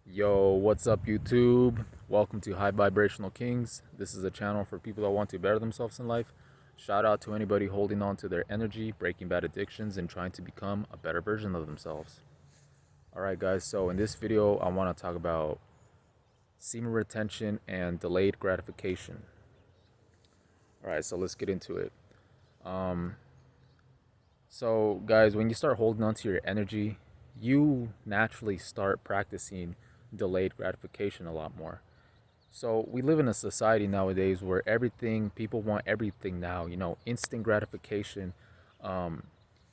Yo, what's up, YouTube? Welcome to High Vibrational Kings. This is a channel for people that want to better themselves in life. Shout out to anybody holding on to their energy, breaking bad addictions, and trying to become a better version of themselves. Alright, guys, so in this video, I want to talk about semen retention and delayed gratification. Alright, so let's get into it. Um, so, guys, when you start holding on to your energy, you naturally start practicing delayed gratification a lot more. So we live in a society nowadays where people want everything now, instant gratification. Um,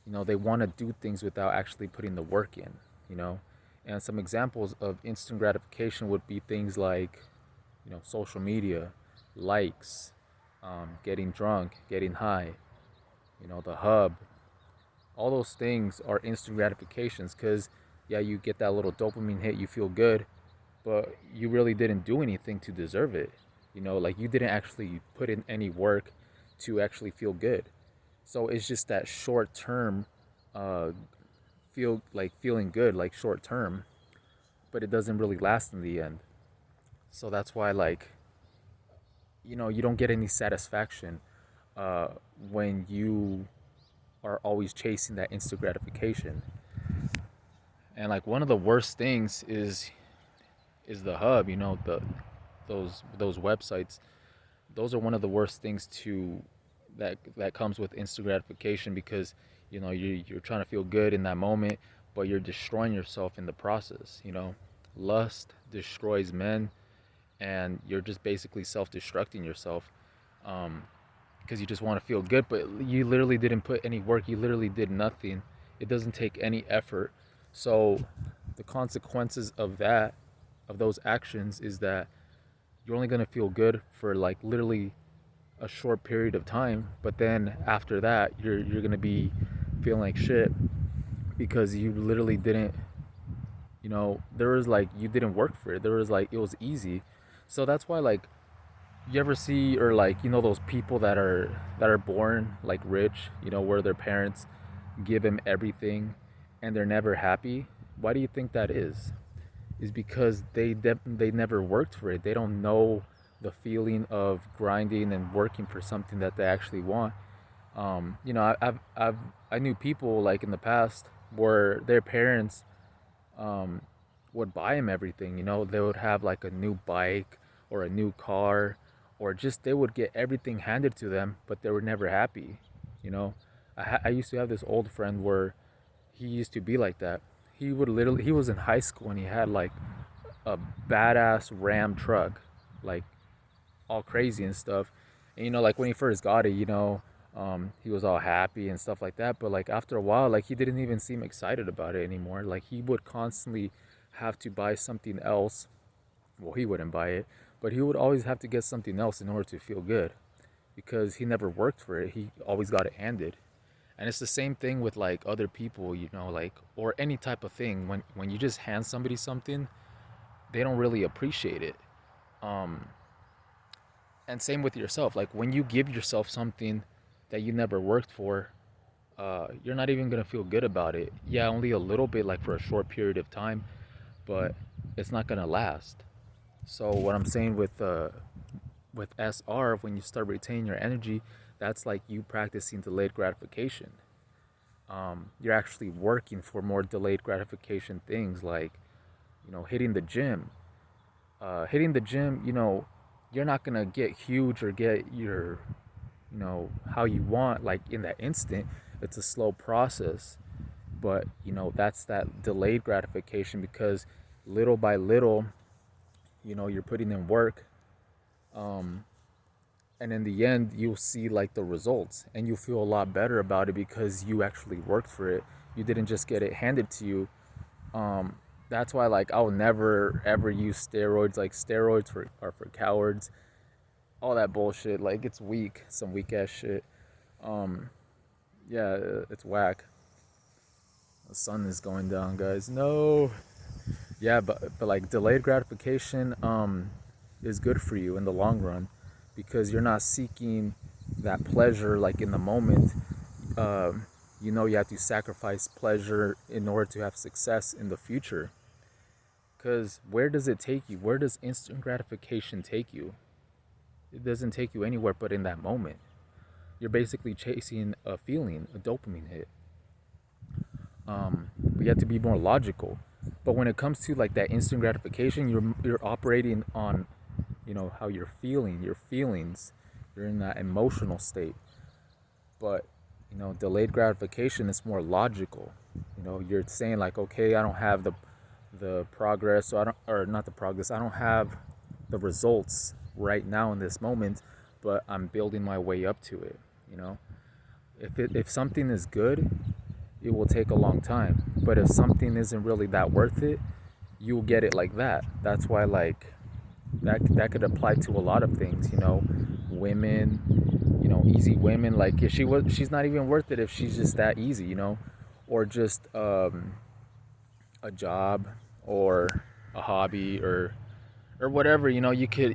they want to do things without actually putting the work in, you know. And some examples of instant gratification would be things like, social media, likes, getting drunk, getting high, the hub. All those things are instant gratifications because, yeah, you get that little dopamine hit, you feel good, but you really didn't do anything to deserve it. Like you didn't actually put in any work to actually feel good. So it's just that short term, uh, feeling good, like short term, but it doesn't really last in the end. So that's why, like, you don't get any satisfaction uh, when you are always chasing that instant gratification. And like one of the worst things is the hub. Those websites, those are one of the worst things to that comes with instant gratification because you're trying to feel good in that moment, but you're destroying yourself in the process. Lust destroys men, and you're just basically self-destructing yourself, um, because you just want to feel good, but you literally didn't put any work. You literally did nothing. It doesn't take any effort. So the consequences of those actions is that you're only going to feel good for like literally a short period of time, but then after that you're going to be feeling like shit because you literally didn't, there was like you didn't work for it. There was like it was easy. So that's why, like, you ever see, or like, those people that are born like rich, where their parents give them everything and they're never happy. Why do you think that is because they never worked for it. They don't know the feeling of grinding and working for something that they actually want. I knew people like in the past where their parents um, would buy them everything. They would have like a new bike or a new car, or just they would get everything handed to them, but they were never happy. You know, I used to have this old friend where he used to be like that. He was in high school and he had like a badass Ram truck, like all crazy and stuff. And like when he first got it, he was all happy and stuff like that. But like after a while, like he didn't even seem excited about it anymore. Like he would constantly have to buy something else. Well, he wouldn't buy it, but he would always have to get something else in order to feel good because he never worked for it. He always got it handed. And it's the same thing with like other people, like, or any type of thing. When you just hand somebody something, they don't really appreciate it. Um, and same with yourself. Like when you give yourself something that you never worked for, you're not even gonna feel good about it. Yeah, only a little bit, like for a short period of time, but it's not gonna last. So what I'm saying with SR, when you start retaining your energy, that's like you practicing delayed gratification. You're actually working for more delayed gratification things like, hitting the gym. Hitting the gym, you're not gonna get huge or get your, how you want like in that instant. It's a slow process, but that's that delayed gratification because little by little, you're putting in work, um, and in the end you'll see like the results and you feel a lot better about it because you actually worked for it. You didn't just get it handed to you. um, that's why, like, I'll never ever use steroids. Like steroids are for cowards, all that bullshit. Like it's weak, some weak ass shit. um, yeah, it's whack. The sun is going down, guys. No. Yeah, but like delayed gratification is good for you in the long run because you're not seeking that pleasure like in the moment. um, you have to sacrifice pleasure in order to have success in the future Because where does it take you? Where does instant gratification take you? It doesn't take you anywhere but in that moment. You're basically chasing a feeling, a dopamine hit. We have to be more logical. But when it comes to like that instant gratification, you're operating on, how you're feeling, your feelings. You're in that emotional state. But delayed gratification is more logical. You're saying like, okay, I don't have the progress, so I don't, or not the progress. I don't have the results right now in this moment, but I'm building my way up to it. If something is good, it will take a long time. But if something isn't really that worth it, you'll get it like that. That's why like that could apply to a lot of things. Women, easy women. Like if she's not even worth it if she's just that easy. Or just a job or a hobby or whatever. You could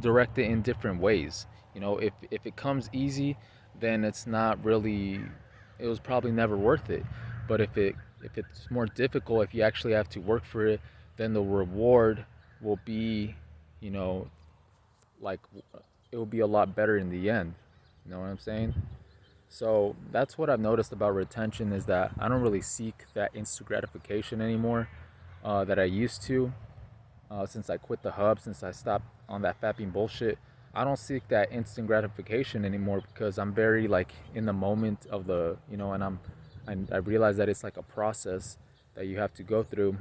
direct it in different ways. If it comes easy, then it's not really, it was probably never worth it. But if it's more difficult, if you actually have to work for it, then the reward will be, you know, like it will be a lot better in the end. You know what I'm saying? So that's what I've noticed about retention is that I don't really seek that instant gratification anymore that I used to. Since I quit the hub, since I stopped on that fapping bullshit, I don't seek that instant gratification anymore because I'm very like in the moment of and I realize that it's like a process that you have to go through.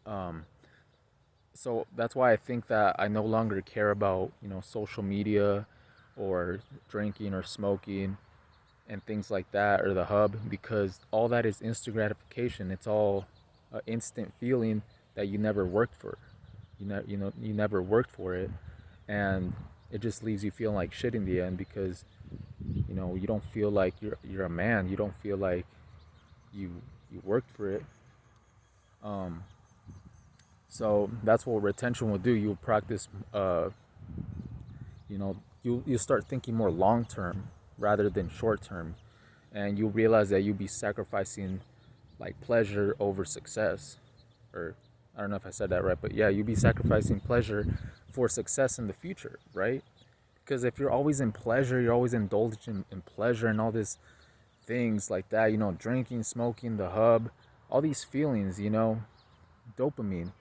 Um, so that's why I think that I no longer care about social media or drinking or smoking and things like that or the hub because all that is instant gratification. It's all an instant feeling that you never worked for. You never worked for it, and it just leaves you feeling like shit in the end because you don't feel like you're a man. You don't feel like you you worked for it. Um, so that's what retention will do. You'll practice. You start thinking more long term rather than short term, and you realize that you'll be sacrificing like pleasure over success, or I don't know if I said that right, but yeah, you'll be sacrificing pleasure for success in the future, right? Because if you're always in pleasure, you're always indulging in pleasure and all these things like that, drinking, smoking, the hub, all these feelings, dopamine,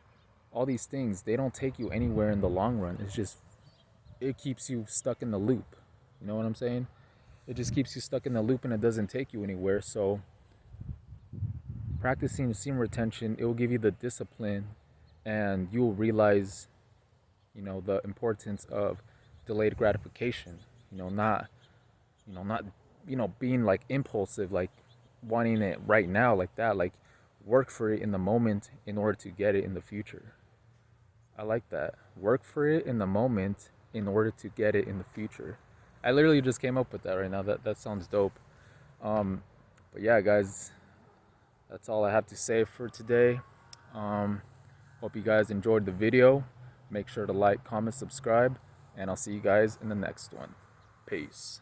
all these things, they don't take you anywhere in the long run. It keeps you stuck in the loop. You know what I'm saying? It just keeps you stuck in the loop and it doesn't take you anywhere. So practicing semen retention, it will give you the discipline and you will realize, the importance of delayed gratification. Not, not, being like impulsive, like wanting it right now, like that. Like work for it in the moment in order to get it in the future. I like that. Work for it in the moment in order to get it in the future. I literally just came up with that right now. That sounds dope. Um, but yeah, guys, that's all I have to say for today. Hope you guys enjoyed the video. Make sure to like, comment, subscribe, and I'll see you guys in the next one. Peace.